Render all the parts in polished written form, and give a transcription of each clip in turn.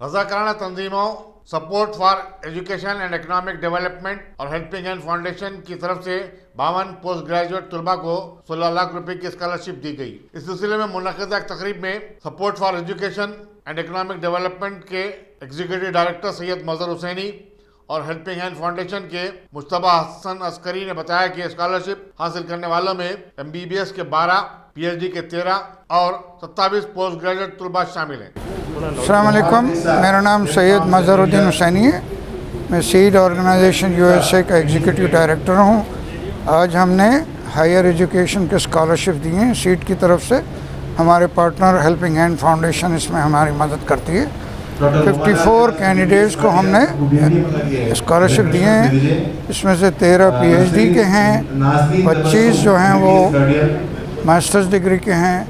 रज़ाकाराना तंजीमों support for education and economic development और helping hand foundation की तरफ से 52 पोस्ट ग्रेजुएट तलबा को 16 लाख रुपए की स्कॉलरशिप दी गई। इस सिलसिले में मुनक़िदा एक तकरीब में support for education and economic development के एग्जीक्यूटिव डायरेक्टर सैयद मजहर हुसैनी और हेल्पिंग हैंड फाउंडेशन के मुश्तबा हसन अस्करी ने बताया कि स्कॉलरशिप हासिल करने वालों में MBBS के 12, PhD के 13 और 27 पोस्ट ग्रेजुएट तलबा शामिल हैं। अस्सलाम वालेकुम, मेरा नाम सैयद मजहर हुसैनी है। मैं सीड ऑर्गेनाइजेशन USA का एग्जीक्यूटिव डायरेक्टर हूँ। आज हमने हायर एजुकेशन के स्कॉलरशिप दिए हैं सीड की तरफ से। हमारे पार्टनर हेल्पिंग हैंड फाउंडेशन इसमें हमारी मदद करती है। 54 कैंडिडेट्स को हमने स्कॉलरशिप दिए हैं। इसमें से 13 PhD के हैं, 25 जो हैं वो मास्टर्स डिग्री के हैं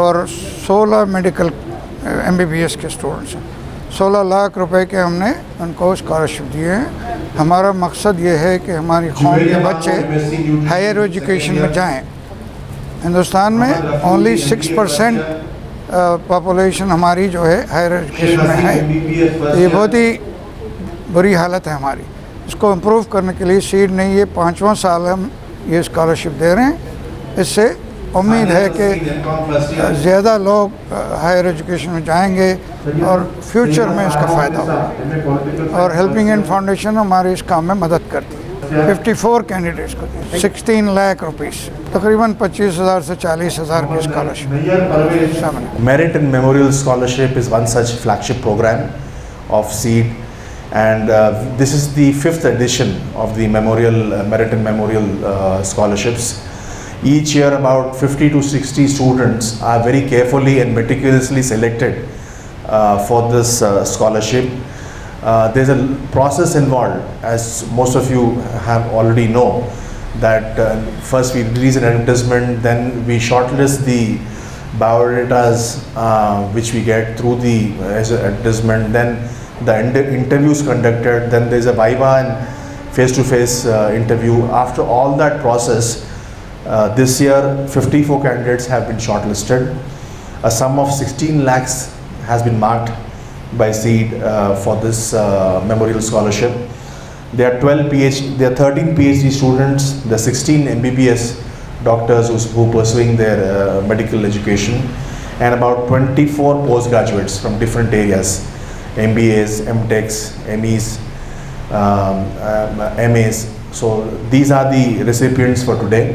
और 16 मेडिकल MBBS के स्टूडेंट्स हैं। 16 लाख रुपए के हमने उनको स्कॉलरशिप दिए हैं। हमारा मकसद ये है कि हमारी कौम के बच्चे हायर एजुकेशन में जाएं। हिंदुस्तान में ओनली 6% पॉपुलेशन हमारी जो है हायर एजुकेशन में है। ये बहुत ही बुरी हालत है हमारी। इसको इम्प्रूव करने के लिए सीड ने ये 5वां साल हम ये स्कॉलरशिप दे रहे हैं। इससे उम्मीद है कि ज़्यादा लोग हायर एजुकेशन में जाएंगे और फ्यूचर में इसका फ़ायदा होगा। और हेल्पिंग हैंड फाउंडेशन हमारे इस काम में मदद करती है। 54 कैंडिडेट्स को 16 लाख रुपीस, तकरीबन 25,000 से 40,000 की scholarship. Merit and Memorial Scholarship is one such flagship program of SEED, and this is the 5th edition of the Merit and Memorial Scholarships. Each year about 50 to 60 students are very carefully and meticulously selected for this scholarship. There's a process involved, as most of you have already know, that first we release an advertisement, then we shortlist the biodatas which we get through the advertisement, then the interviews conducted, then there's a viva and face-to-face interview. After all that process, this year 54 candidates have been shortlisted. A sum of 16 lakhs has been marked by SEED for this memorial scholarship. There are 13 PhD students, there are 16 MBBS doctors who are pursuing their medical education, and about 24 postgraduates from different areas, MBAs, MTechs, MEs, MAs. So these are the recipients for today.